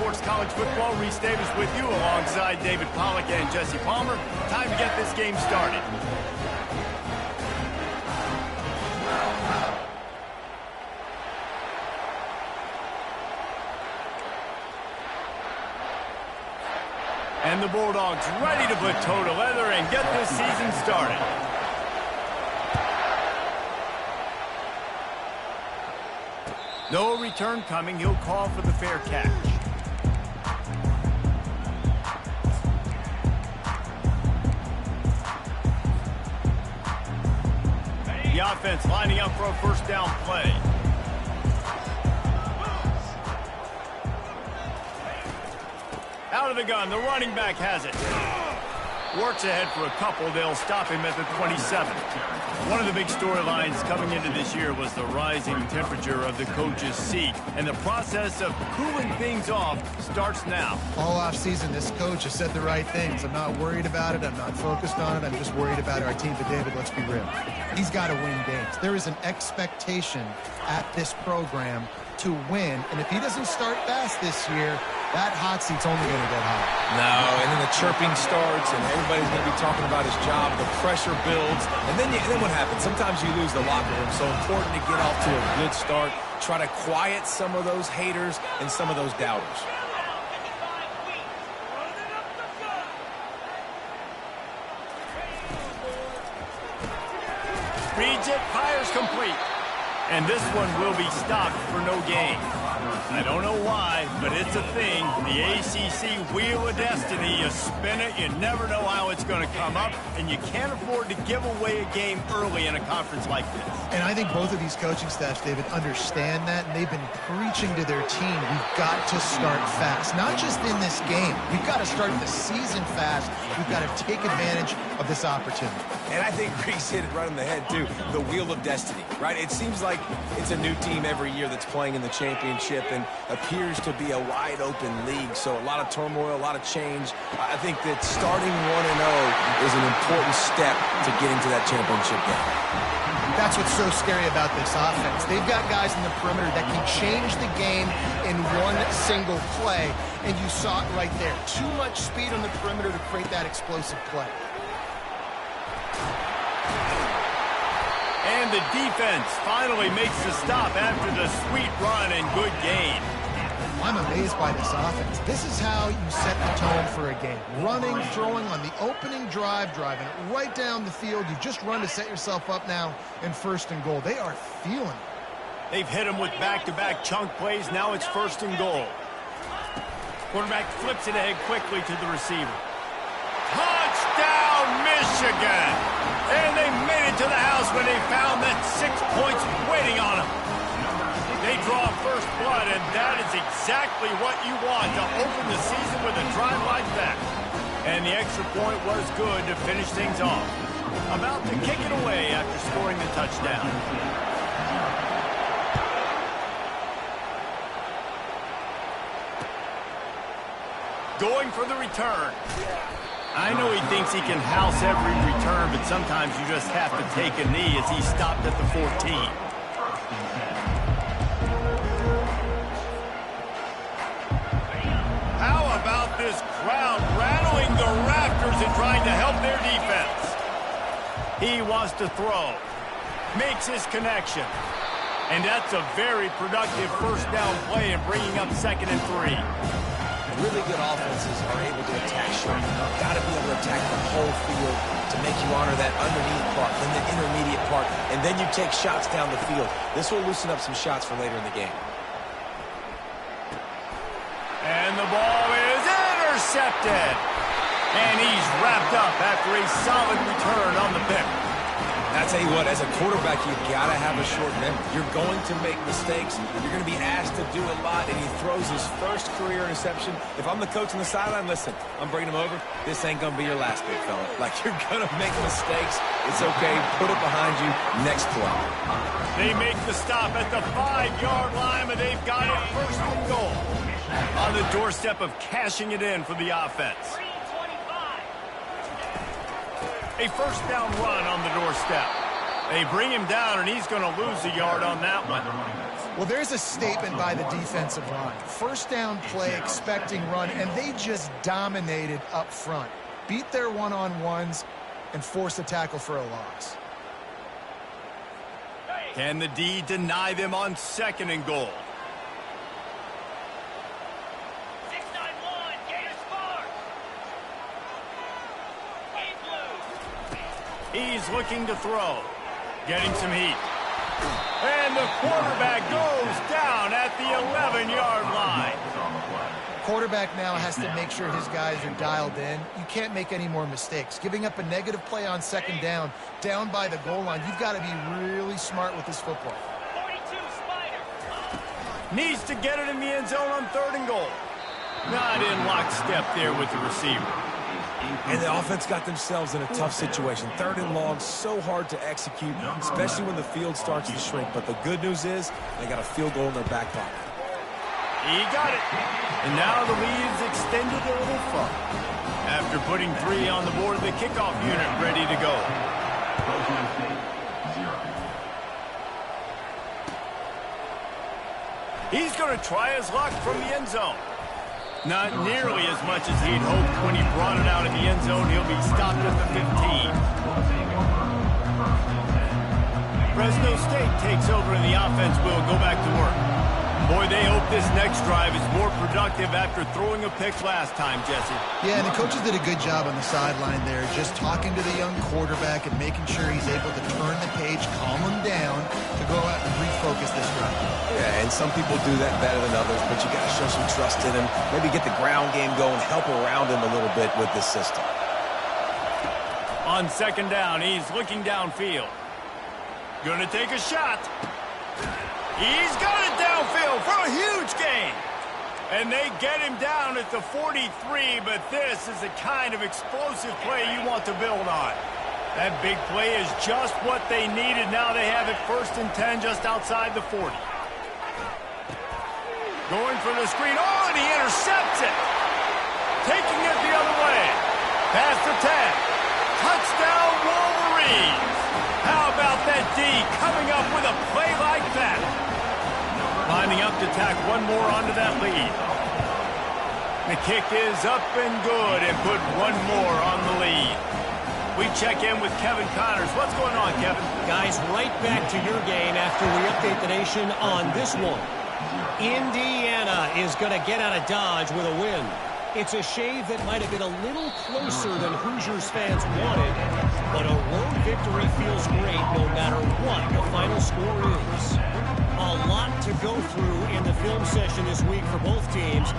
Sports College Football. Reese Davis with you alongside David Pollack and Jesse Palmer. Time to get this game started. And the Bulldogs ready to put toe to leather and get this season started. No return coming. He'll call for the fair catch. The offense lining up for a first down play. Out of the gun, the running back has it. Works ahead for a couple. They'll stop him at the 27. One of the big storylines coming into this year was the rising temperature of the coach's seat. And the process of cooling things off starts now. All offseason, this coach has said the right things. I'm not worried about it. I'm not focused on it. I'm just worried about our team. But, David, let's be real. He's got to win games. There is an expectation at this program to win. And if he doesn't start fast this year, that hot seat's only going to get hot. No, and then the chirping starts, and everybody's going to be talking about his job. The pressure builds, and then what happens? Sometimes you lose the locker room. So important to get off to a good start. Try to quiet some of those haters and some of those doubters. Reads it, fires complete. And this one will be stopped for no gain. I don't know why, but it's a thing. The ACC Wheel of Destiny, you spin it, you never know how it's going to come up, and you can't afford to give away a game early in a conference like this. And I think both of these coaching staffs, David, understand that, and they've been preaching to their team, we've got to start fast. Not just in this game. We've got to start the season fast. We've got to take advantage of this opportunity. And I think Reese hit it right on the head, too. The Wheel of Destiny, right? It seems like it's a new team every year that's playing in the championship and appears to be a wide-open league. So a lot of turmoil, a lot of change. I think that starting 1-0 is an important step to getting to that championship game. That's what's so scary about this offense. They've got guys in the perimeter that can change the game in one single play, and you saw it right there. Too much speed on the perimeter to create that explosive play. And the defense finally makes the stop after the sweet run and good gain. I'm amazed by this offense. This is how you set the tone for a game. Running, throwing on the opening drive, driving it right down the field. You just run to set yourself up now in 1st and goal. They are feeling it. They've hit him with back-to-back chunk plays. Now it's 1st and goal. Quarterback flips it ahead quickly to the receiver. Touchdown, Michigan! And they made it to the house when they found that 6 points waiting on them. They draw first blood, and that is exactly what you want to open the season with a drive like that. And the extra point was good to finish things off. About to kick it away after scoring the touchdown. Going for the return. I know he thinks he can house every return, but sometimes you just have to take a knee as he stopped at the 14. How about this crowd rattling the rafters and trying to help their defense? He wants to throw. Makes his connection. And that's a very productive first down play and bringing up 2nd and 3. Really good offenses are able to attack short. You've got to be able to attack the whole field to make you honor that underneath part, then the intermediate part, and then you take shots down the field. This will loosen up some shots for later in the game. And the ball is intercepted. And he's wrapped up after a solid return on the pick. I tell you what, as a quarterback, you've got to have a short memory. You're going to make mistakes. You're going to be asked to do a lot, and he throws his first career interception. If I'm the coach on the sideline, listen, I'm bringing him over. This ain't going to be your last big fella. Like, you're going to make mistakes. It's okay. Put it behind you. Next play. They make the stop at the 5-yard line, but they've got it 1st and goal. On the doorstep of cashing it in for the offense. A first down run on the doorstep. They bring him down, and he's going to lose a yard on that one. Well, there's a statement by the defensive line. First down play, expecting run, and they just dominated up front. Beat their one-on-ones and force a tackle for a loss. Can the D deny them on 2nd and goal? 6-9-1, Gators score. He's looking to throw. Getting some heat. And the quarterback goes down at the 11-yard line. Quarterback now has to make sure his guys are dialed in. You can't make any more mistakes. Giving up a negative play on 2nd down by the goal line, you've got to be really smart with this football. 42, Spider. Needs to get it in the end zone on 3rd and goal. Not in lockstep there with the receiver. And the offense got themselves in a tough situation. 3rd and long, so hard to execute, especially when the field starts to shrink. But the good news is they got a field goal in their back pocket. He got it. And now the lead's extended a little further. After putting 3 on the board, the kickoff unit ready to go. He's going to try his luck from the end zone. Not nearly as much as he'd hoped when he brought it out in the end zone. He'll be stopped at the 15. Fresno State takes over and the offense will go back to work. Boy, they hope this next drive is more productive after throwing a pick last time, Jesse. Yeah, and the coaches did a good job on the sideline there, just talking to the young quarterback and making sure he's able to turn the page, calm him down, to go out and refocus this drive. Yeah, and some people do that better than others, but you got to show some trust in him. Maybe get the ground game going, help around him a little bit with this system. On 2nd down, he's looking downfield. Gonna take a shot. He's got it downfield for a huge gain. And they get him down at the 43, but this is the kind of explosive play you want to build on. That big play is just what they needed. Now they have it 1st and 10 just outside the 40. Going for the screen. Oh, and he intercepts it. Taking it the other way. Past the 10. Touchdown, Wolverines. How about that D coming up with a play like that? Lining up to tack one more onto that lead. The kick is up and good and put one more on the lead. We check in with Kevin Connors. What's going on, Kevin? Guys, right back to your game after we update the nation on this one. Indiana is going to get out of Dodge with a win. It's a shave that might have been a little closer than Hoosiers fans wanted, but a road victory feels great no matter what the final score is. A lot to go through in the film session this week for both teams,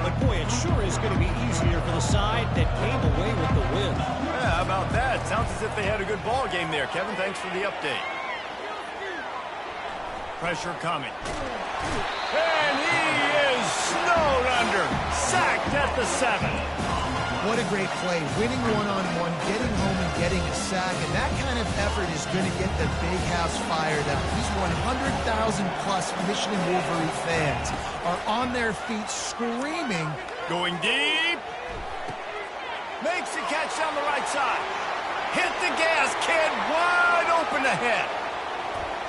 but boy, it sure is going to be easier for the side that came away with the win. Yeah, how about that? Sounds as if they had a good ball game there, Kevin. Thanks for the update. Pressure coming. And he is snowed under. Sacked at the 7. What a great play. Winning one-on-one, getting home and getting a sack, and that kind of effort is going to get the big house fired up. These 100,000-plus Michigan Wolverine fans are on their feet screaming. Going deep. Makes the catch down the right side. Hit the gas, kid. Wide open ahead.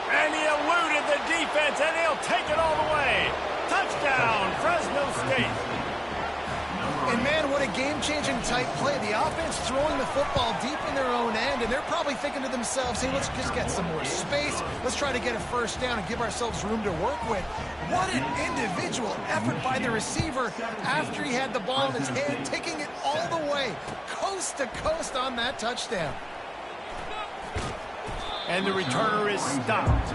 And he eluded the defense, and he'll take it all the way. Touchdown, Fresno State. And, man, what a game-changing type play. The offense throwing the football deep in their own end, and they're probably thinking to themselves, hey, let's just get some more space. Let's try to get a first down and give ourselves room to work with. What an individual effort by the receiver after he had the ball in his hand, taking it all the way, coast to coast on that touchdown. And the returner is stopped.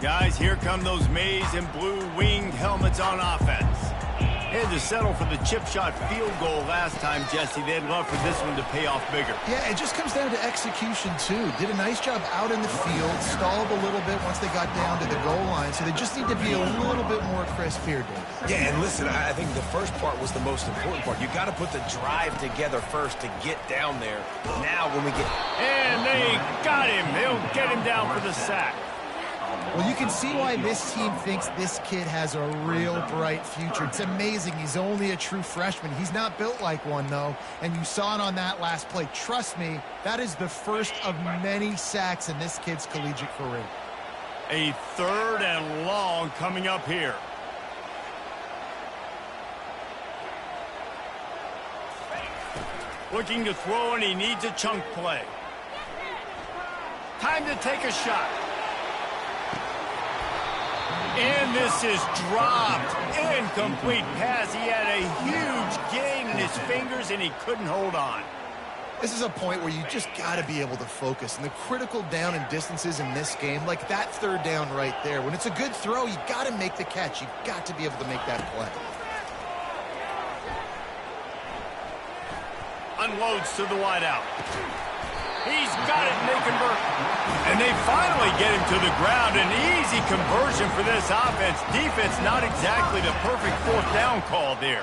Guys, here come those maize and blue winged helmets on offense. Had to settle for the chip shot field goal last time, Jesse. They'd love for this one to pay off bigger. Yeah, it just comes down to execution, too. Did a nice job out in the field, stalled a little bit once they got down to the goal line, so they just need to be a little bit more crisp here, Dave. Yeah, and listen, I think the first part was the most important part. You got to put the drive together first to get down there. Now when we get... And they got him. They'll get him down for the sack. Well, you can see why this team thinks this kid has a real bright future. It's amazing. He's only a true freshman. He's not built like one, though, and you saw it on that last play. Trust me, that is the first of many sacks in this kid's collegiate career. A 3rd and long coming up here. Looking to throw, and he needs a chunk play. Time to take a shot. And this is dropped. Incomplete pass. He had a huge gain in his fingers, and he couldn't hold on. This is a point where you just got to be able to focus. And the critical down and distances in this game, like that 3rd down right there, when it's a good throw, you got to make the catch. You've got to be able to make that play. Unloads to the wideout. He's got it, and they convert. And they finally get him to the ground. An easy conversion for this offense. Defense not exactly the perfect 4th down call there.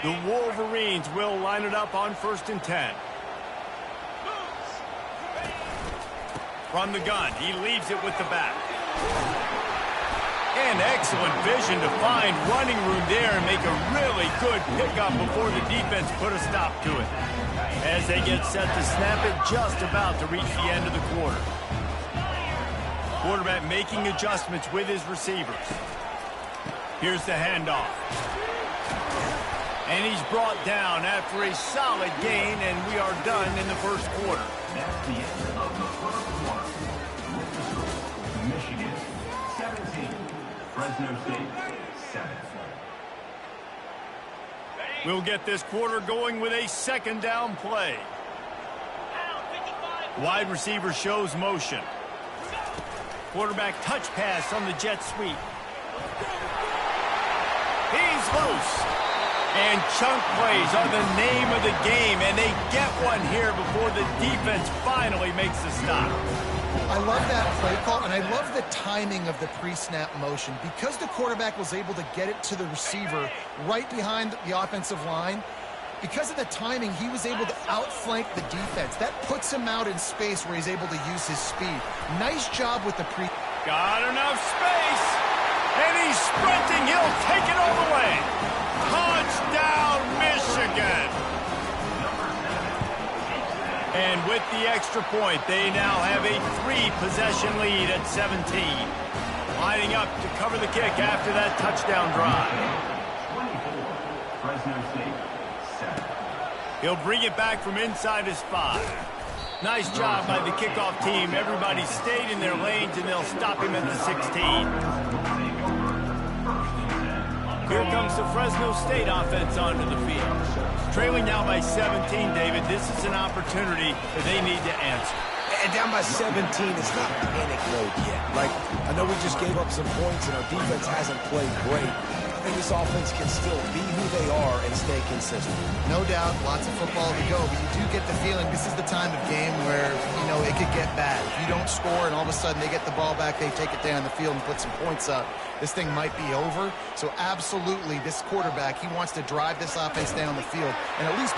The Wolverines will line it up on 1st and 10. From the gun, he leaves it with the back. And excellent vision to find running room there and make a really good pickup before the defense put a stop to it. As they get set to snap it, just about to reach the end of the quarter. Quarterback making adjustments with his receivers. Here's the handoff. And he's brought down after a solid gain, and we are done in the 1st quarter. That's the end of the 1st quarter. Michigan 17. Fresno State 7. We'll get this quarter going with a 2nd down play. Wide receiver shows motion. Quarterback touch pass on the jet sweep. He's loose. And chunk plays are the name of the game, and they get one here before the defense finally makes the stop. I love that play call, and I love the timing of the pre-snap motion. Because the quarterback was able to get it to the receiver right behind the offensive line, because of the timing, he was able to outflank the defense. That puts him out in space where he's able to use his speed. Nice job with the pre... Got enough space, and he's sprinting. He'll take it all the way. Touchdown, Michigan. And with the extra point, they now have a 3-possession lead at 17. Lining up to cover the kick after that touchdown drive. 24. Fresno State 7. He'll bring it back from inside his 5. Nice job by the kickoff team. Everybody stayed in their lanes, and they'll stop him at the 16. Here comes the Fresno State offense onto the field. Trailing now by 17, David. This is an opportunity that they need to answer. And down by 17, it's not panic mode yet. Like, I know we just gave up some points and our defense hasn't played great. I think this offense can still be who they are and stay consistent. No doubt, lots of football to go, but you do get the feeling this is the time of game where, you know, it could get bad. If you don't score and all of a sudden they get the ball back, they take it down the field and put some points up, this thing might be over. So absolutely, this quarterback, he wants to drive this offense down the field. And at least...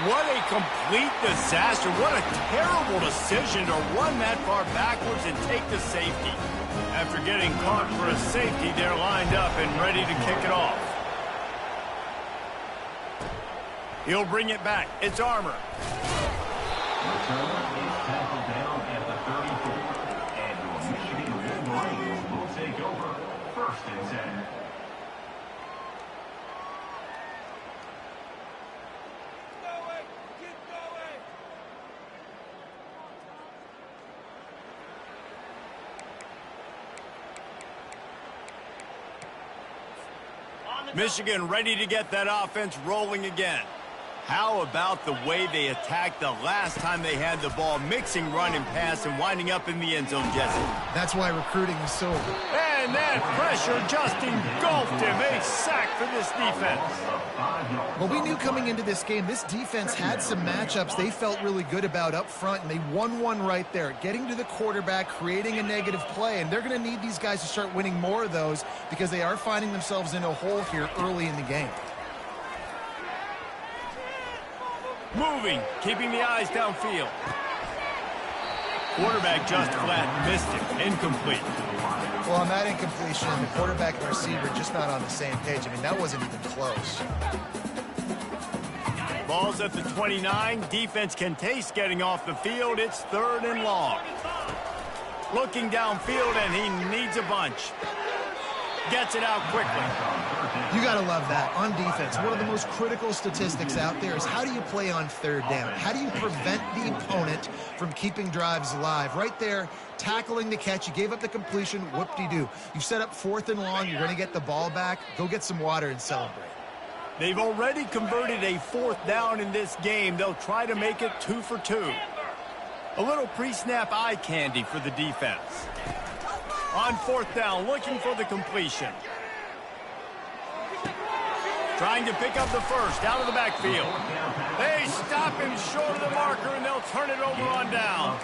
What a complete disaster. What a terrible decision to run that far backwards and take the safety. After getting caught for a safety, they're lined up and ready to kick it off. He'll bring it back. It's Armour. Return is tackled down at the 34. And your Michigan Wolverines will take over 1st and 10. Michigan ready to get that offense rolling again. How about the way they attacked the last time they had the ball, mixing run and pass and winding up in the end zone, Jesse? That's why recruiting is so... And that pressure just engulfed him. A sack for this defense. Well, we knew coming into this game, this defense had some matchups they felt really good about up front, and they won one right there. Getting to the quarterback, creating a negative play, and they're going to need these guys to start winning more of those because they are finding themselves in a hole here early in the game. Moving, keeping the eyes downfield. Quarterback just flat missed it. Incomplete. Well, on that incompletion, the quarterback and receiver just not on the same page. I mean, that wasn't even close. Ball's at the 29. Defense can taste getting off the field. It's 3rd and long. Looking downfield, and he needs a bunch. Gets it out quickly. You got to love that. On defense, one of the most critical statistics out there is how do you play on 3rd down? How do you prevent the opponent from keeping drives alive? Right there, tackling the catch. You gave up the completion. Whoop-de-doo. You set up 4th and long. You're going to get the ball back. Go get some water and celebrate. They've already converted a 4th down in this game. They'll try to make it 2 for 2. A little pre-snap eye candy for the defense. On 4th down, looking for the completion. Trying to pick up the first, out of the backfield. They stop him short of the marker, and they'll turn it over on down.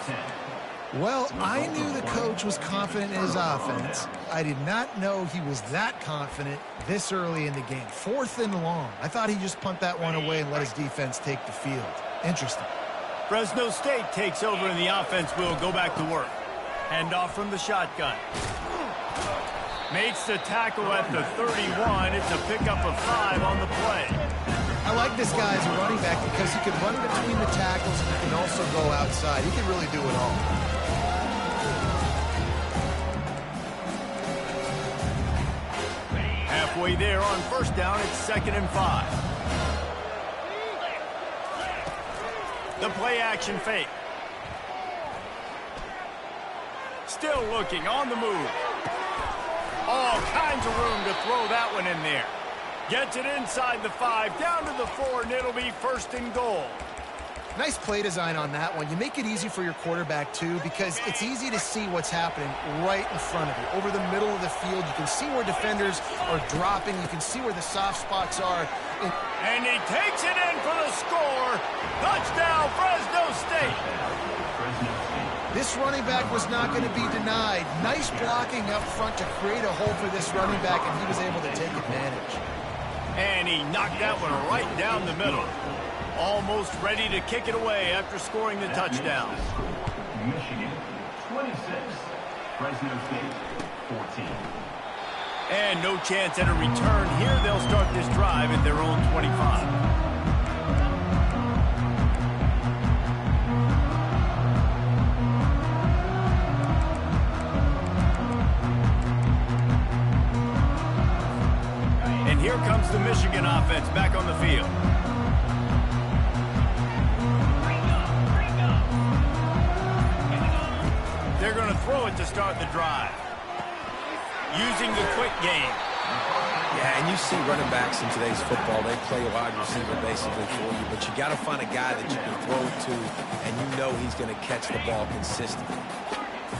Well, I knew the coach was confident in his offense. I did not know he was that confident this early in the game. 4th and long. I thought he'd just punt that one away and let his defense take the field. Interesting. Fresno State takes over, and the offense will go back to work. Hand off from the shotgun. Makes the tackle at the 31. It's a pickup of 5 on the play. I like this guy as a running back because he can run between the tackles and he can also go outside. He can really do it all. Halfway there on 1st down, it's 2nd and 5. The play action fake. Still looking on the move. All kinds of room to throw that one in there. Gets it inside the 5, down to the 4, and it'll be 1st and goal. Nice play design on that one. You make it easy for your quarterback, too, because it's easy to see what's happening right in front of you. Over the middle of the field, you can see where defenders are dropping. You can see where the soft spots are. And he takes it in for the score. Touchdown, Fresno State. This running back was not going to be denied. Nice blocking up front to create a hole for this running back, and he was able to take advantage. And he knocked that one right down the middle. Almost ready to kick it away after scoring the touchdown. Michigan, 26. Fresno State, 14. And no chance at a return here. They'll start this drive at their own 25. Here comes the Michigan offense back on the field. They're going to throw it to start the drive. Using the quick game. Yeah, and you see running backs in today's football, they play a wide receiver basically for you, but you got to find a guy that you can throw it to, and you know he's going to catch the ball consistently.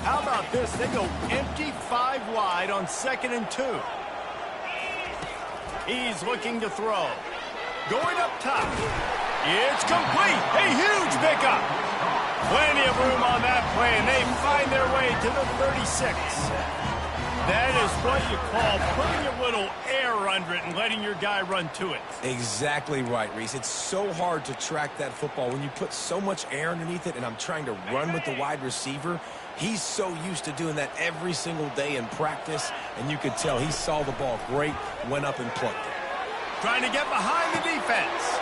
How about this? They go empty 5 wide on 2nd and 2. He's looking to throw. Going up top. It's complete. A huge pickup. Plenty of room on that play, and they find their way to the 36. That is what you call putting a little air under it and letting your guy run to it. Exactly right, Reese. It's so hard to track that football when you put so much air underneath it, and I'm trying to run with the wide receiver. He's so used to doing that every single day in practice, and you could tell he saw the ball great, went up and plucked it. Trying to get behind the defense.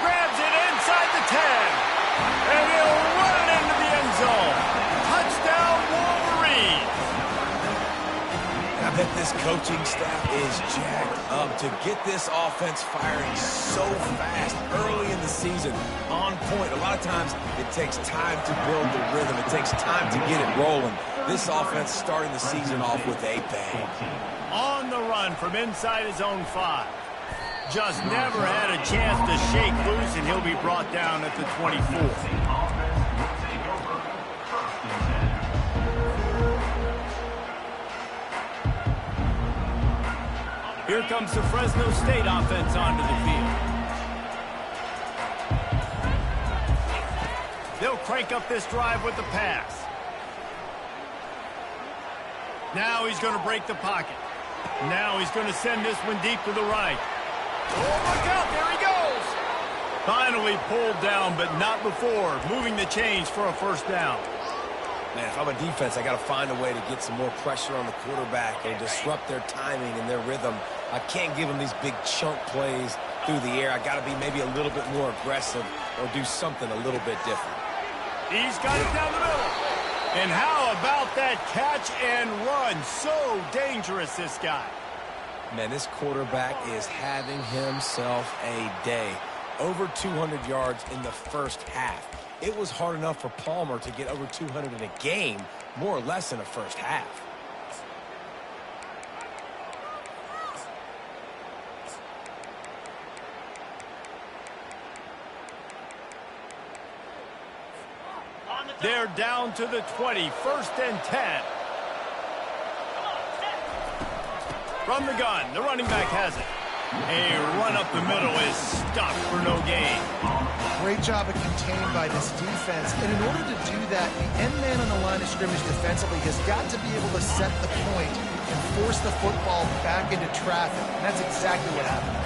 Grabs it inside the 10. And he'll run it into the end zone. Touchdown, Wolverine. I bet this coaching staff is jacked up to get this offense firing so fast early in the season, on point. A lot of times it takes time to build the rhythm. It takes time to get it rolling. This offense starting the season off with a bang. On the run from inside his own 5. Just never had a chance to shake loose, and he'll be brought down at the 24. Here comes the Fresno State offense onto the field. They'll crank up this drive with the pass. Now he's going to break the pocket. Now he's going to send this one deep to the right. Oh, look out, there he goes. Finally pulled down, but not before moving the chains for a 1st down. Man, if I'm a defense, I got to find a way to get some more pressure on the quarterback and disrupt their timing and their rhythm. I can't give them these big chunk plays through the air. I got to be maybe a little bit more aggressive or do something a little bit different. He's got it down the middle. And how about that catch and run? So dangerous, this guy. Man, this quarterback is having himself a day. Over 200 yards in the first half. It was hard enough for Palmer to get over 200 in a game, more or less in the first half. They're down to the 20, 1st and 10. From the gun, the running back has it. A run up the middle is stopped for no gain. Great job of contained by this defense. And in order to do that, the end man on the line of scrimmage defensively has got to be able to set the point and force the football back into traffic. And that's exactly what happened.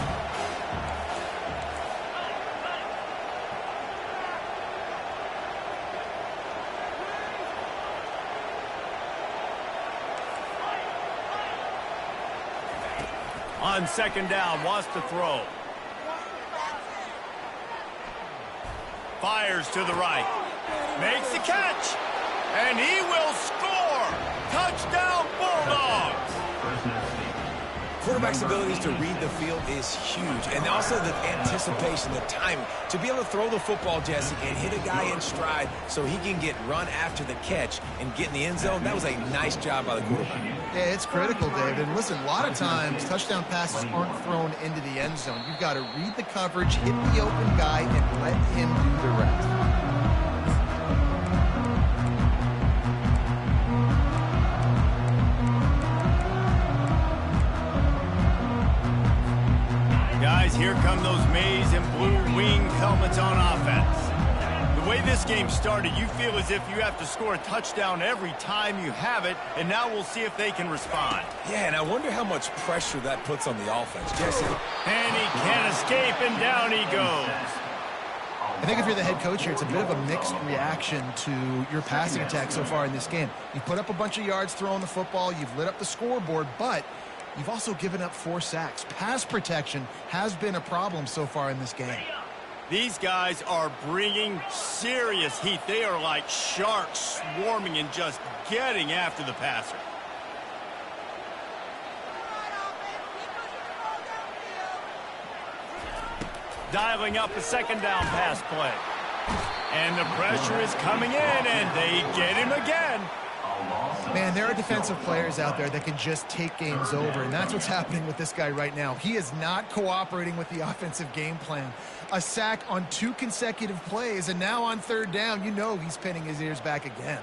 On 2nd down, wants to throw. Fires to the right. Makes the catch. And he will score. Touchdown, Bulldogs. Quarterback's abilities to read the field is huge. And also the anticipation, the timing. To be able to throw the football, Jesse, and hit a guy in stride so he can get run after the catch and get in the end zone, that was a nice job by the quarterback. Yeah, it's critical, David. And listen, a lot of times touchdown passes aren't thrown into the end zone. You've got to read the coverage, hit the open guy, and let him do the rest. Guys, here come those maize and blue wing helmets on offense. The way this game started, you feel as if you have to score a touchdown every time you have it, and now we'll see if they can respond. Yeah, and I wonder how much pressure that puts on the offense. Jesse. And he can't escape, and down he goes. I think if you're the head coach here, it's a bit of a mixed reaction to your passing attack so far in this game. You've put up a bunch of yards throwing the football, you've lit up the scoreboard, but you've also given up 4 sacks. Pass protection has been a problem so far in this game. These guys are bringing serious heat. They are like sharks swarming and just getting after the passer. Dialing up a 2nd down pass play. And the pressure is coming in, and they get him again. Man, there are defensive players out there that can just take games over, and that's what's happening with this guy right now. He is not cooperating with the offensive game plan. A sack on 2 consecutive plays, and now on 3rd down, you know he's pinning his ears back again.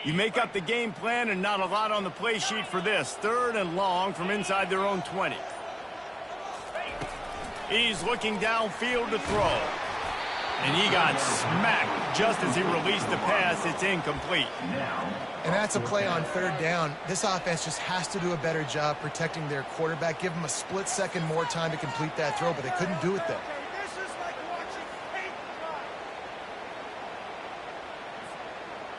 You make up the game plan and not a lot on the play sheet for this. 3rd and long from inside their own 20. He's looking downfield to throw. And he got smacked just as he released the pass. It's incomplete. And that's a play on 3rd down. This offense just has to do a better job protecting their quarterback. Give him a split second more time to complete that throw, but they couldn't do it there.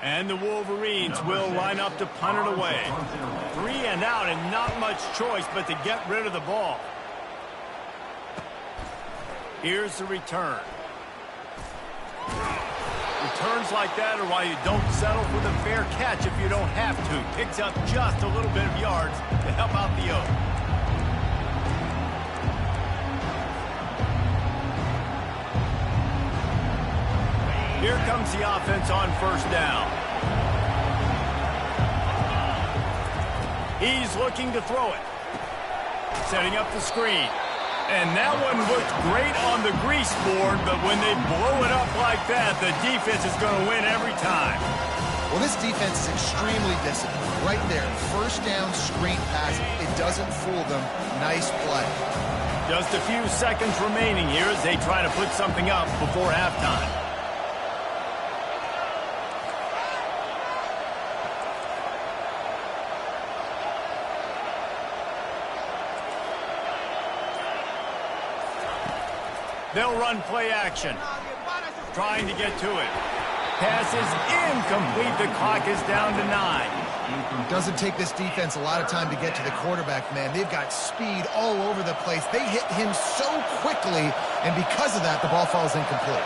And the Wolverines will line up to punt it away. 3 and out, and not much choice but to get rid of the ball. Here's the return. Returns like that are why you don't settle for the fair catch if you don't have to. Picks up just a little bit of yards to help out the Oak. Here comes the offense on 1st down. He's looking to throw it. Setting up the screen. And that one looked great on the grease board, but when they blow it up like that, the defense is going to win every time. Well, this defense is extremely disciplined. Right there, 1st down screen pass. It doesn't fool them. Nice play. Just a few seconds remaining here as they try to put something up before halftime. They'll run play action. Trying to get to it. Pass is incomplete. The clock is down to 9. Doesn't take this defense a lot of time to get to the quarterback, man. They've got speed all over the place. They hit him so quickly, and because of that, the ball falls incomplete.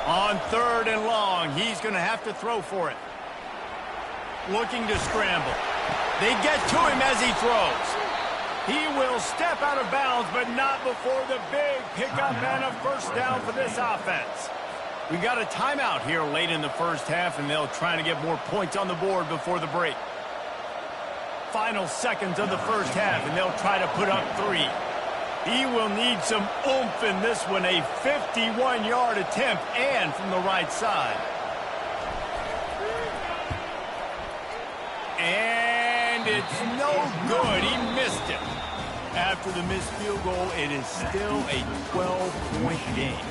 On 3rd and long, he's going to have to throw for it. Looking to scramble. They get to him as he throws. He will step out of bounds, but not before the big pickup and a first down for this offense. We got a timeout here late in the first half, and they'll try to get more points on the board before the break. Final seconds of the first half, and they'll try to put up 3. He will need some oomph in this one, a 51-yard attempt, and from the right side. And it's no good. He missed it. After the missed field goal, it is still a 12-point game.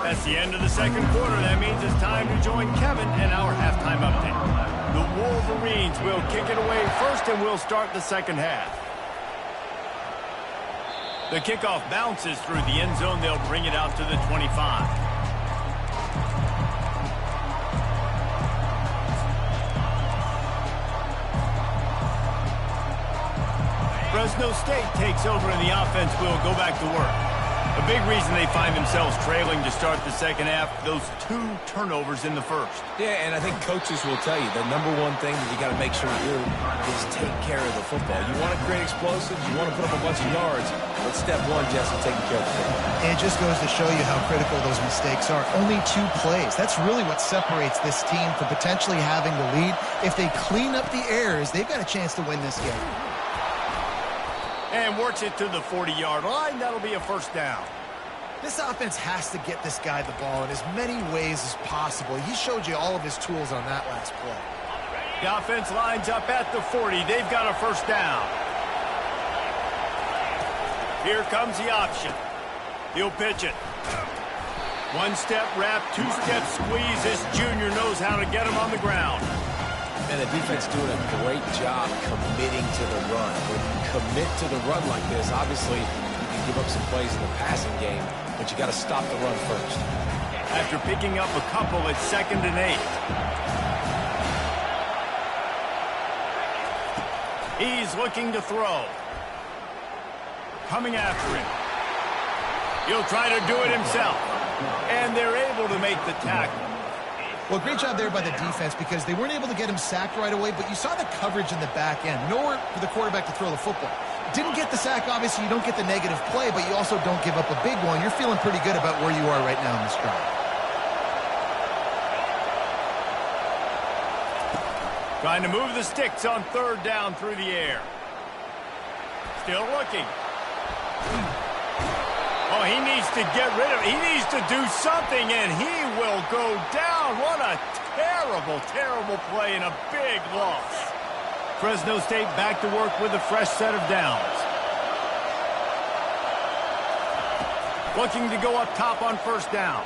That's the end of the second quarter. That means it's time to join Kevin and our halftime update. The Wolverines will kick it away first, and we'll start the second half. The kickoff bounces through the end zone. They'll bring it out to the 25. Fresno State takes over and the offense will go back to work. A big reason they find themselves trailing to start the second half, those 2 turnovers in the first. Yeah, and I think coaches will tell you the number one thing that you got to make sure to do is take care of the football. You want to create explosives, you want to put up a bunch of yards, but step 1, Jesse, taking care of the football. And it just goes to show you how critical those mistakes are. Only 2 plays. That's really what separates this team from potentially having the lead. If they clean up the errors, they've got a chance to win this game. And works it to the 40-yard line. That'll be a first down. This offense has to get this guy the ball in as many ways as possible. He showed you all of his tools on that last play. The offense lines up at the 40. They've got a first down. Here comes the option. He'll pitch it. 1-step wrap, 2-step squeeze. This junior knows how to get him on the ground. And the defense doing a great job committing to the run. When you commit to the run like this, obviously you can give up some plays in the passing game, but you got to stop the run first. After picking up a couple, it's 2nd and 8. He's looking to throw. Coming after him. He'll try to do it himself. And they're able to make the tackle. Well, great job there by the defense because they weren't able to get him sacked right away, but you saw the coverage in the back end. Nowhere for the quarterback to throw the football. Didn't get the sack, obviously. You don't get the negative play, but you also don't give up a big one. You're feeling pretty good about where you are right now in this drive. Trying to move the sticks on 3rd down through the air. Still looking. Oh, he needs to get rid of it. He needs to do something, and he will go down. What a terrible, terrible play and a big loss. Fresno State back to work with a fresh set of downs. Looking to go up top on 1st down.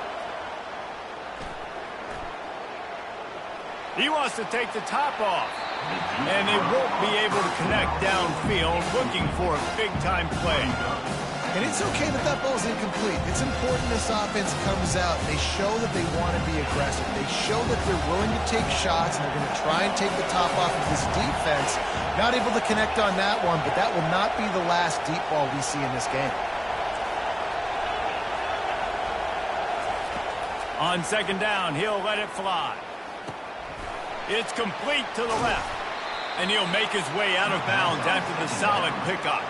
He wants to take the top off. And they won't be able to connect downfield, looking for a big-time play. And it's okay that that ball's incomplete. It's important this offense comes out. They show that they want to be aggressive. They show that they're willing to take shots, and they're going to try and take the top off of this defense. Not able to connect on that one, but that will not be the last deep ball we see in this game. On 2nd down, he'll let it fly. It's complete to the left. And he'll make his way out of bounds after the solid pickup.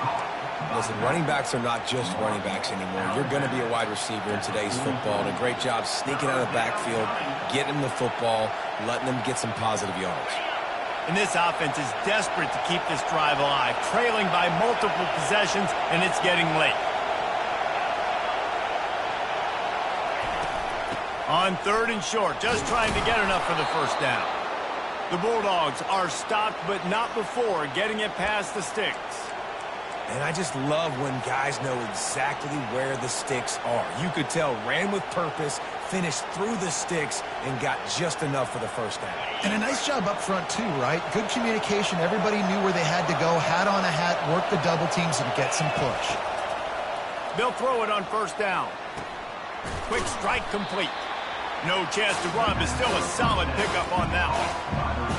Listen, running backs are not just running backs anymore. You're going to be a wide receiver in today's football. And a great job sneaking out of the backfield, getting the football, letting them get some positive yards. And this offense is desperate to keep this drive alive, trailing by multiple possessions, and it's getting late. On 3rd and short, just trying to get enough for the first down. The Bulldogs are stopped, but not before getting it past the sticks. And I just love when guys know exactly where the sticks are. You could tell ran with purpose, finished through the sticks, and got just enough for the first down. And a nice job up front, too, right? Good communication. Everybody knew where they had to go, hat on a hat, work the double teams, and get some push. They'll throw it on 1st down. Quick strike complete. No chance to run, but still a solid pickup on that one.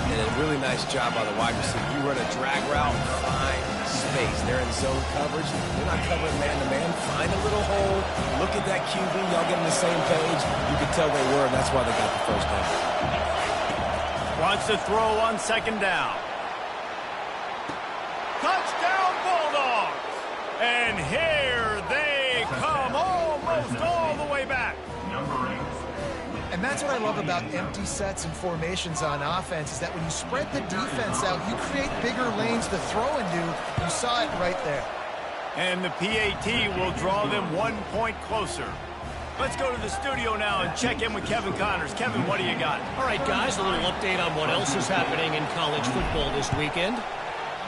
And a really nice job by the wide receiver. You run a drag route, find space. They're in zone coverage. They're not covering man-to-man. Find a little hole. Look at that QB. Y'all get on the same page. You could tell they were, and that's why they got the first down. Wants to throw on 2nd down. Touchdown Bulldogs! And here they come almost all the way back. And that's what I love about empty sets and formations on offense, is that when you spread the defense out, you create bigger lanes to throw into. You saw it right there. And the PAT will draw them 1 point closer. Let's go to the studio now and check in with Kevin Connors. Kevin, what do you got? All right, guys, a little update on what else is happening in college football this weekend.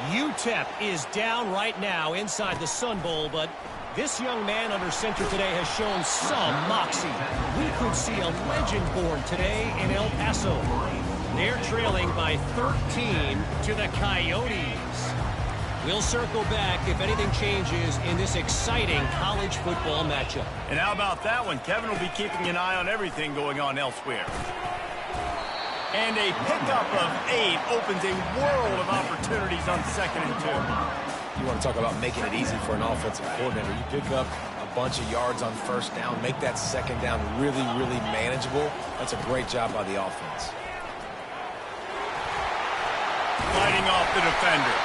UTEP is down right now inside the Sun Bowl, but this young man under center today has shown some moxie. We could see a legend born today in El Paso. They're trailing by 13 to the Coyotes. We'll circle back if anything changes in this exciting college football matchup. And how about that one? Kevin will be keeping an eye on everything going on elsewhere. And a pickup of 8 opens a world of opportunities on 2nd and 2. You want to talk about making it easy for an offensive coordinator. You pick up a bunch of yards on 1st down, make that 2nd down really, really manageable. That's a great job by the offense. Fighting off the defender.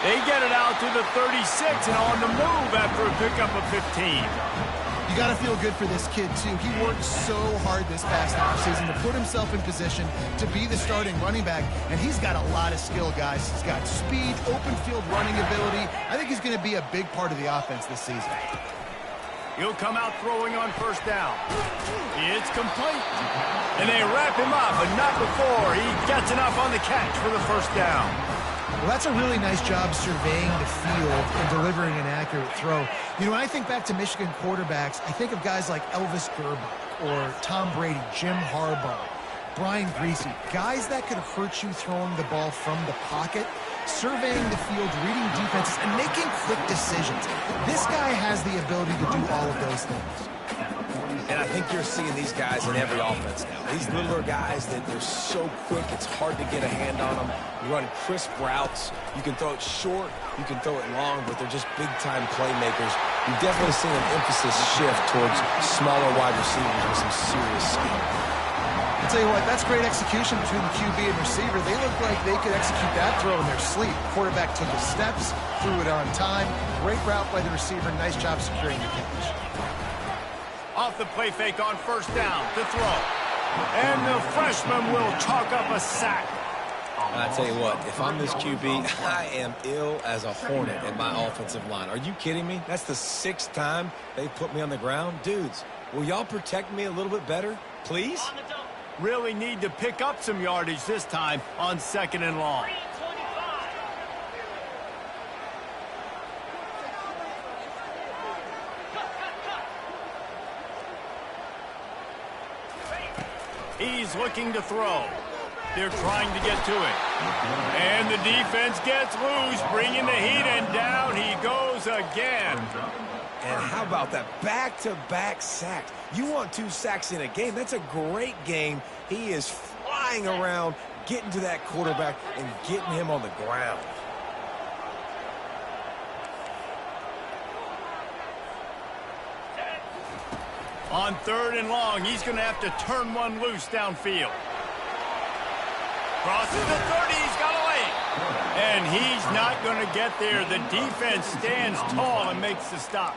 They get it out to the 36 and on the move after a pickup of 15. You got to feel good for this kid, too. He worked so hard this past offseason to put himself in position to be the starting running back, and he's got a lot of skill, guys. He's got speed, open field running ability. I think he's going to be a big part of the offense this season. He'll come out throwing on 1st down. It's complete. And they wrap him up, but not before he gets enough on the catch for the 1st down. Well, that's a really nice job surveying the field and delivering an accurate throw. You know, when I think back to Michigan quarterbacks, I think of guys like Elvis Grbac or Tom Brady, Jim Harbaugh, Brian Griese, guys that could hurt you throwing the ball from the pocket, surveying the field, reading defenses, and making quick decisions. This guy has the ability to do all of those things. And I think you're seeing these guys in every offense now. These littler guys that they're so quick, it's hard to get a hand on them. You run crisp routes. You can throw it short. You can throw it long, but they're just big-time playmakers. You've definitely seen an emphasis shift towards smaller wide receivers with some serious skill. I'll tell you what, that's great execution between the QB and receiver. They look like they could execute that throw in their sleep. Quarterback took his steps, threw it on time. Great route by the receiver. Nice job securing the catch. Off the play fake on 1st down to throw. And the freshman will chalk up a sack. I tell you what, if I'm this QB, I am ill as a hornet in my offensive line. Are you kidding me? That's the 6th time they put me on the ground. Dudes, will y'all protect me a little bit better, please? Really need to pick up some yardage this time on 2nd and long. He's looking to throw. They're trying to get to it. And the defense gets loose, bringing the heat, and down he goes again. And how about that back-to-back sacks? You want 2 sacks in a game. That's a great game. He is flying around, getting to that quarterback and getting him on the ground. On 3rd and long, he's going to have to turn one loose downfield. Crosses the 30, he's got a lane. And he's not going to get there. The defense stands tall and makes the stop.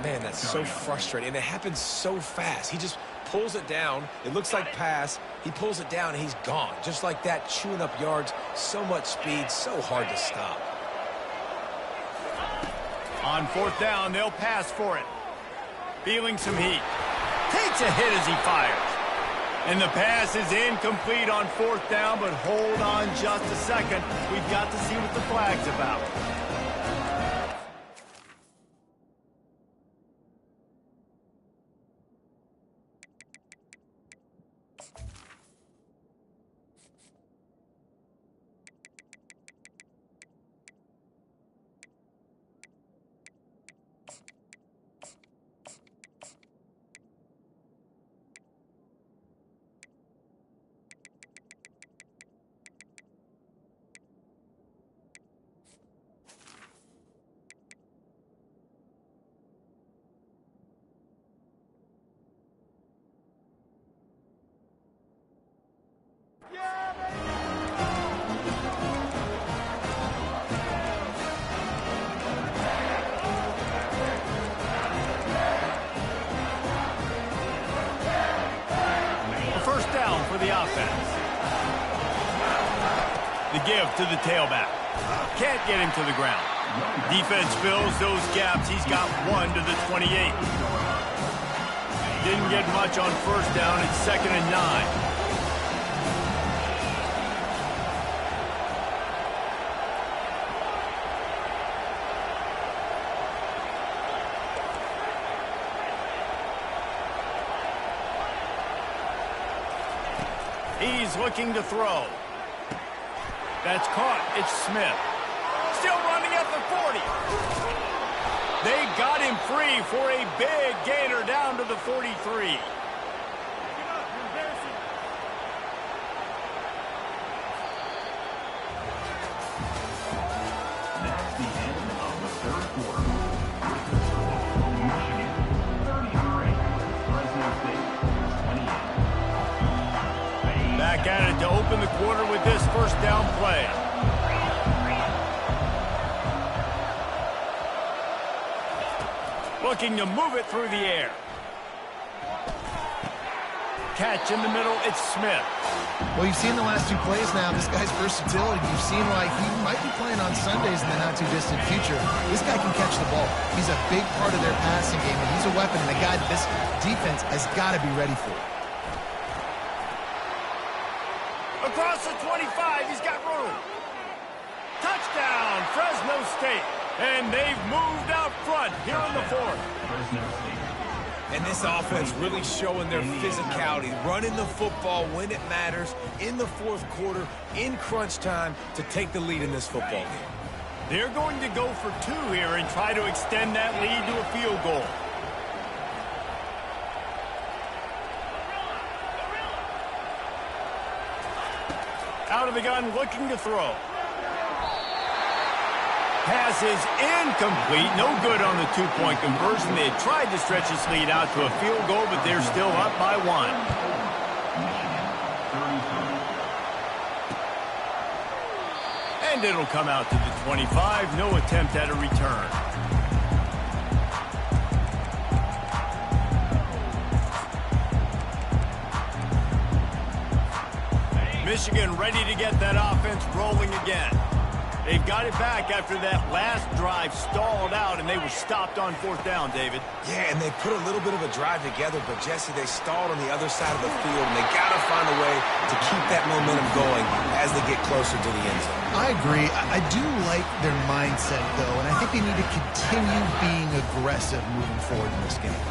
Man, that's so frustrating. And it happens so fast. He just pulls it down. It looks like pass. He pulls it down, and he's gone. Just like that, chewing up yards. So much speed, so hard to stop. On 4th down, they'll pass for it. Feeling some heat. Takes a hit as he fires. And the pass is incomplete on 4th down, but hold on just a second. We've got to see what the flag's about. First down for the offense. The give to the tailback. Can't get him to the ground. Defense fills those gaps. He's got 1 to the 28. Didn't get much on 1st down. It's 2nd and 9. He's looking to throw. That's caught. It's Smith. Still running at the 40. They got him free for a big gainer down to the 43. That's the end of the 3rd quarter. Michigan 33, Fresno State 28. Back at it to open the quarter with this 1st down play. Looking to move it through the air. Catch in the middle, it's Smith. Well, you've seen the last 2 plays now. This guy's versatility. You've seen why he might be playing on Sundays in the not-too-distant future. This guy can catch the ball. He's a big part of their passing game, and he's a weapon and a guy that this defense has got to be ready for. Across the 25, he's got room. Touchdown, Fresno State. And they've moved out front here in the 4th. Fresno State. And this offense really showing their physicality, running the football when it matters, in the 4th quarter, in crunch time, to take the lead in this football game. They're going to go for 2 here and try to extend that lead to a field goal. Out of the gun, looking to throw. Pass is incomplete. No good on the 2-point conversion. They had tried to stretch this lead out to a field goal, but they're still up by 1. And it'll come out to the 25. No attempt at a return. Michigan ready to get that offense rolling again. They've got it back after that last drive stalled out, and they were stopped on 4th down, David. Yeah, and they put a little bit of a drive together, but, Jesse, they stalled on the other side of the field, and they got to find a way to keep that momentum going as they get closer to the end zone. I agree. I do like their mindset, though, and I think they need to continue being aggressive moving forward in this game.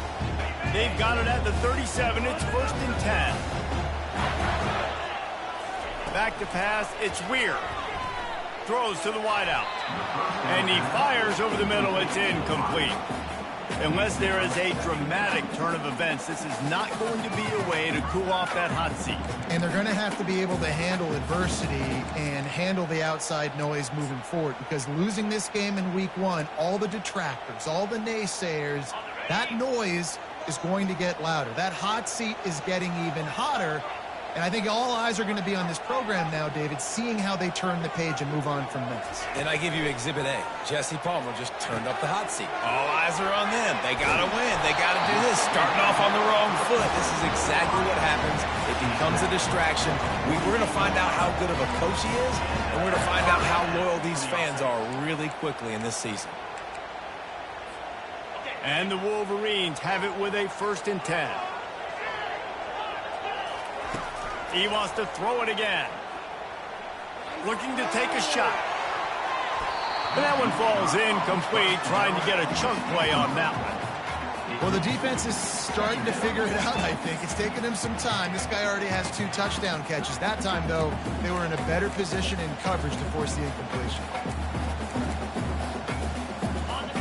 They've got it at the 37. It's 1st and 10. Back to pass. It's Weir. Throws to the wideout. And he fires over the middle. It's incomplete. Unless there is a dramatic turn of events, this is not going to be a way to cool off that hot seat. And they're going to have to be able to handle adversity and handle the outside noise moving forward, because losing this game in week 1, all the detractors, all the naysayers, that noise is going to get louder. That hot seat is getting even hotter. And I think all eyes are going to be on this program now, David, seeing how they turn the page and move on from Memphis. And I give you Exhibit A. Jesse Palmer just turned up the hot seat. All eyes are on them. They got to win. They got to do this. Starting off on the wrong foot. This is exactly what happens. It becomes a distraction. We're going to find out how good of a coach he is, and we're going to find out how loyal these fans are really quickly in this season. And the Wolverines have it with a 1st and 10. He wants to throw it again. Looking to take a shot. And that one falls incomplete, trying to get a chunk play on that one. Well, the defense is starting to figure it out, I think. It's taken him some time. This guy already has 2 touchdown catches. That time, though, they were in a better position in coverage to force the incompletion.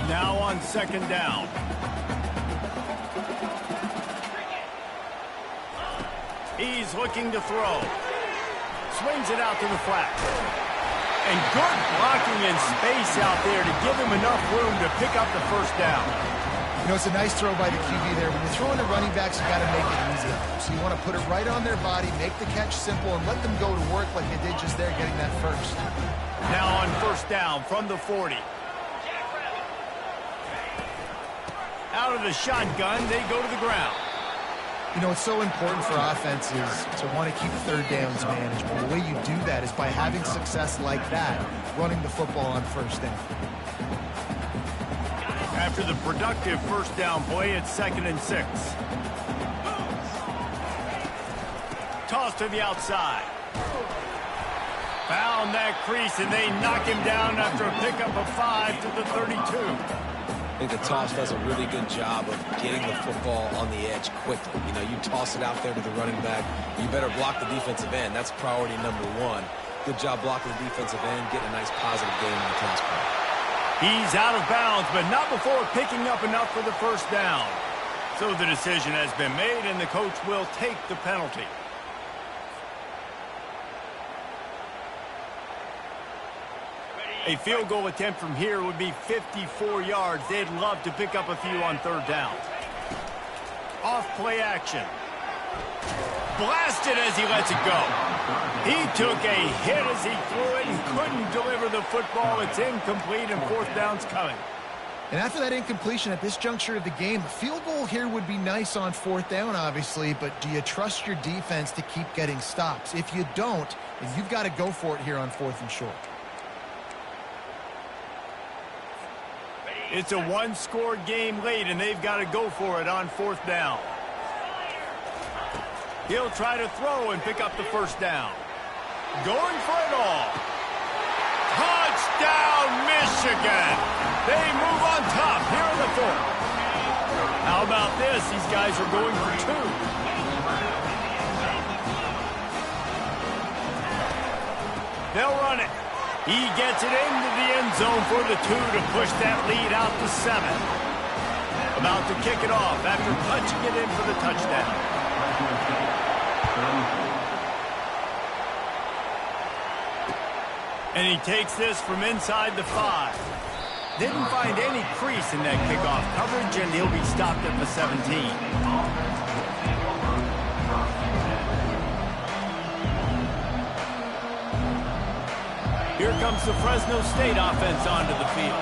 Now on second down. He's looking to throw. Swings it out to the flat. And good blocking in space out there to give him enough room to pick up the first down. You know, it's a nice throw by the QB there. When you're throwing to running backs, you got to make it easy. So you want to put it right on their body, make the catch simple, and let them go to work like they did just there, getting that first. Now on first down from the 40. Out of the shotgun, they go to the ground. You know, it's so important for offenses to want to keep third downs manageable. The way you do that is by having success like that, running the football on first down. After the productive first down play, it's 2nd and 6. Toss to the outside. Found that crease, and they knock him down after a pickup of 5 to the 32. I think the toss does a really good job of getting the football on the edge quickly. You know, you toss it out there to the running back, you better block the defensive end. That's priority number 1. Good job blocking the defensive end, getting a nice positive gain on the pass play. He's out of bounds, but not before picking up enough for the first down. So the decision has been made, and the coach will take the penalty. A field goal attempt from here would be 54 yards. They'd love to pick up a few on third down. Off play action. Blasted as he lets it go. He took a hit as he threw it and couldn't deliver the football. It's incomplete, and fourth down's coming. And after that incompletion at this juncture of the game, a field goal here would be nice on fourth down, obviously, but do you trust your defense to keep getting stops? If you don't, then you've got to go for it here on 4th and short. It's a one-score game late, and they've got to go for it on 4th down. He'll try to throw and pick up the first down. Going for it all. Touchdown, Michigan! They move on top here in the 4th. How about this? These guys are going for 2. They'll run it. He gets it into the end zone for the 2 to push that lead out to 7. About to kick it off after punching it in for the touchdown. And he takes this from inside the 5. Didn't find any crease in that kickoff coverage, and he'll be stopped at the 17. Here comes the Fresno State offense onto the field.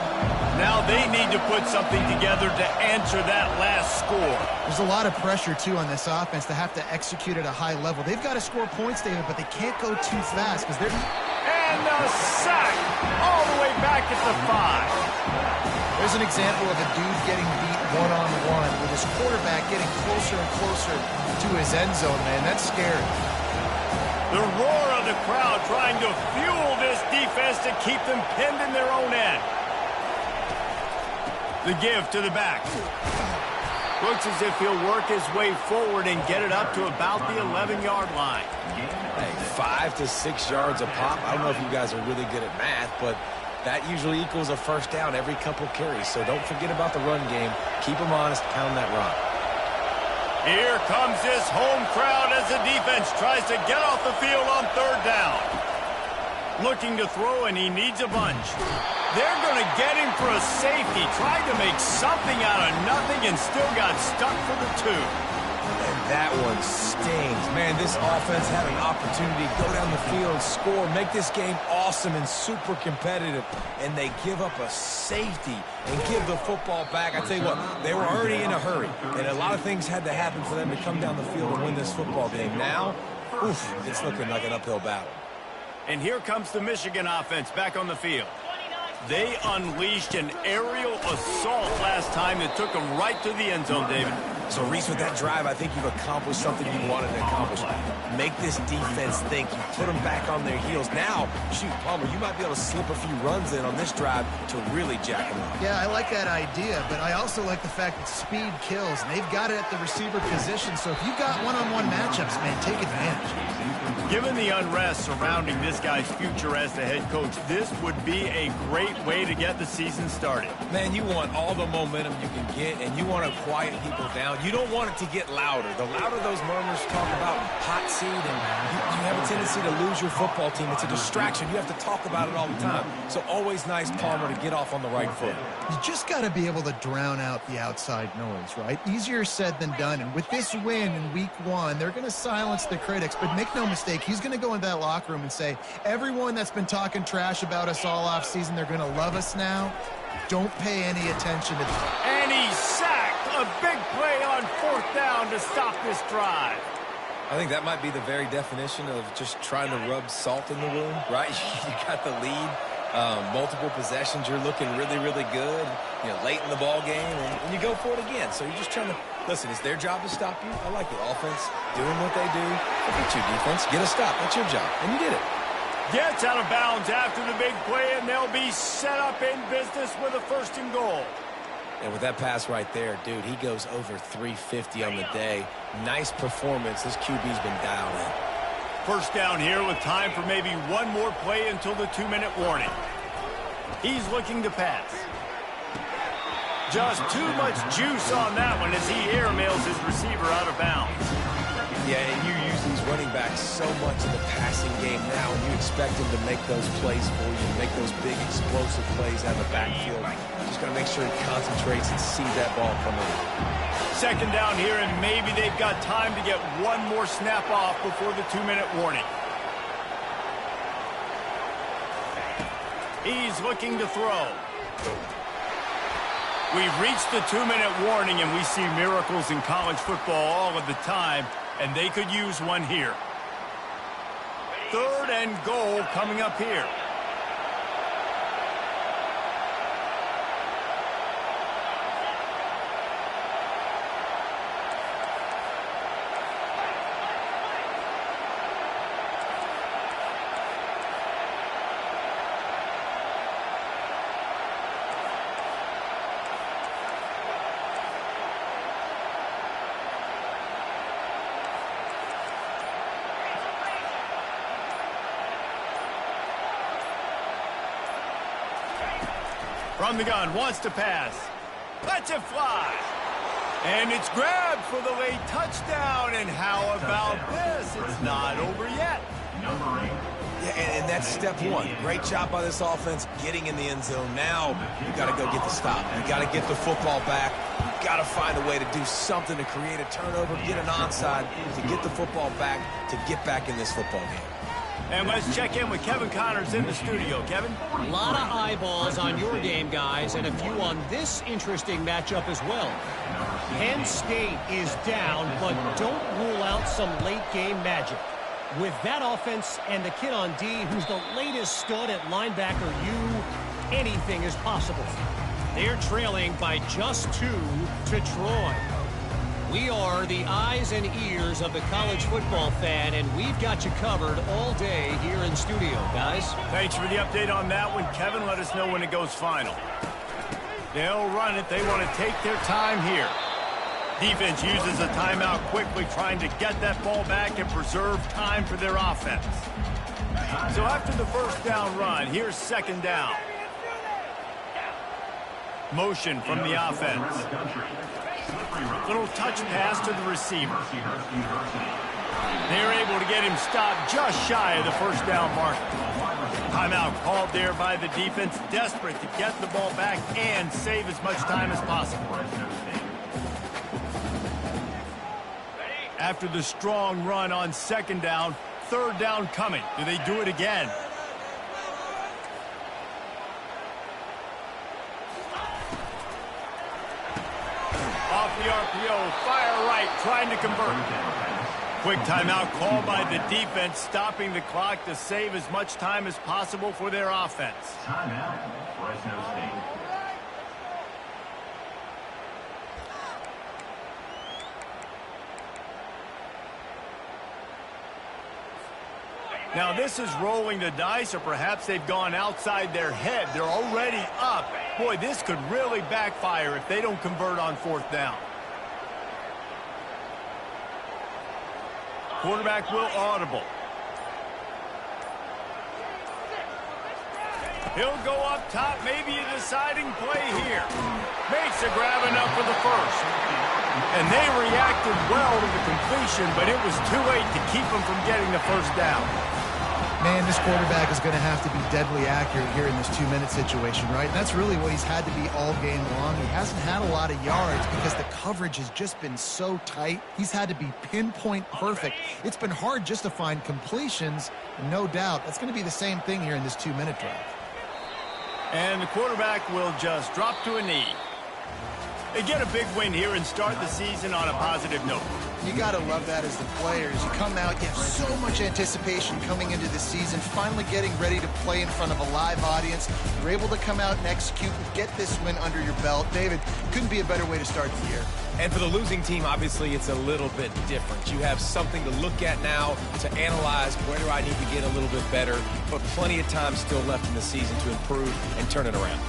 Now they need to put something together to answer that last score. There's a lot of pressure, too, on this offense to have to execute at a high level. They've got to score points, David, but they can't go too fast because they're... And a sack all the way back at the 5. There's an example of a dude getting beat one-on-one with his quarterback getting closer and closer to his end zone, man. That's scary. The roar of the crowd trying to fuel this defense to keep them pinned in their own end. The give to the back. Looks as if he'll work his way forward and get it up to about the 11-yard line. Hey, 5 to 6 yards a pop. I don't know if you guys are really good at math, but that usually equals a first down every couple carries. So don't forget about the run game. Keep them honest, pound that rock. Here comes this home crowd as the defense tries to get off the field on third down. Looking to throw, and he needs a bunch. They're going to get him for a safety. Tried to make something out of nothing and still got stuck for the 2. And that one stings. Man, this offense had an opportunity to go down the field, score, make this game awesome and super competitive, and they give up a safety and give the football back. I tell you what, they were already in a hurry, and a lot of things had to happen for them to come down the field and win this football game. Now, it's looking like an uphill battle. And here comes the Michigan offense back on the field. They unleashed an aerial assault last time that took them right to the end zone, David. So, Reese, with that drive, I think you've accomplished something you wanted to accomplish. Make this defense think. You put them back on their heels. Now, shoot, Palmer, you might be able to slip a few runs in on this drive to really jack them up. Yeah, I like that idea, but I also like the fact that speed kills, and they've got it at the receiver position. So if you've got one-on-one matchups, man, take advantage. Given the unrest surrounding this guy's future as the head coach, this would be a great way to get the season started. Man, you want all the momentum you can get, and you want to quiet people down. You don't want it to get louder. The louder those murmurs talk about hot seat, and you have a tendency to lose your football team. It's a distraction. You have to talk about it all the time. So always nice, Palmer, to get off on the right foot. You just got to be able to drown out the outside noise, right? Easier said than done. And with this win in week 1, they're going to silence the critics. But make no mistake, he's going to go into that locker room and say, everyone that's been talking trash about us all off season, they're going to love us now. Don't pay any attention to that. And he's sacked. A big play on 4th down to stop this drive. I think that might be the very definition of just trying to rub salt in the wound, right? You got the lead, multiple possessions, you're looking really, really good, you know, late in the ball game, and you go for it again. So you're just trying to, listen, it's their job to stop you. I like it. Offense doing what they do. Look at you, defense. Get a stop. That's your job. And you did it. Gets out of bounds after the big play, and they'll be set up in business with a 1st and goal. And with that pass right there, dude, he goes over 350 on the day. Nice performance. This QB's been dialed in. 1st down here with time for maybe one more play until the 2-minute warning. He's looking to pass. Just too much juice on that one as he airmails his receiver out of bounds. Yeah, and you use these running backs so much in the passing game now, and you expect them to make those plays for you, make those big explosive plays out of the backfield. Just got to make sure he concentrates and sees that ball come in. 2nd down here, and maybe they've got time to get one more snap off before the 2-minute warning. He's looking to throw. We've reached the 2-minute warning, and we see miracles in college football all of the time, and they could use one here. 3rd and goal coming up here. From the gun, wants to pass. Lets it fly. And it's grabbed for the late touchdown. And how about this? It's not over yet. Yeah, and that's step 1. Great job by this offense getting in the end zone. Now you got to go get the stop. You got to get the football back. You got to find a way to do something to create a turnover, get an onside, to get the football back, to get back in this football game. And let's check in with Kevin Connors in the studio. Kevin? A lot of eyeballs on your game, guys, and a few on this interesting matchup as well. Penn State is down, but don't rule out some late-game magic. With that offense and the kid on D, who's the latest stud at linebacker U, anything is possible. They're trailing by just 2 to Troy. We are the eyes and ears of the college football fan, and we've got you covered all day here in studio, guys. Thanks for the update on that one, Kevin. Let us know when it goes final. They'll run it. They want to take their time here. Defense uses a timeout quickly, trying to get that ball back and preserve time for their offense. So after the 1st down run, here's 2nd down. Motion from the offense. Little touch pass to the receiver. They're able to get him stopped just shy of the 1st down mark. Timeout called there by the defense, desperate to get the ball back and save as much time as possible. After the strong run on 2nd down, 3rd down coming. Do they do it again? Off the RPO, fire right, trying to convert. Quick timeout called by the defense, stopping the clock to save as much time as possible for their offense. Timeout, Fresno State. Now, this is rolling the dice, or perhaps they've gone outside their head. They're already up. Boy, this could really backfire if they don't convert on 4th down. Quarterback will audible. He'll go up top, maybe a deciding play here. Makes a grab enough for the first. And they reacted well to the completion, but it was too late to keep them from getting the first down. Man, this quarterback is going to have to be deadly accurate here in this 2-minute situation, right? And that's really what he's had to be all game long. He hasn't had a lot of yards because the coverage has just been so tight. He's had to be pinpoint perfect. It's been hard just to find completions, no doubt. That's going to be the same thing here in this 2-minute drive. And the quarterback will just drop to a knee. They get a big win here and start the season on a positive note. You got to love that as the players. You come out, you have so much anticipation coming into the season, finally getting ready to play in front of a live audience. You're able to come out and execute and get this win under your belt. David, couldn't be a better way to start the year. And for the losing team, obviously, it's a little bit different. You have something to look at now to analyze where do I need to get a little bit better, but plenty of time still left in the season to improve and turn it around.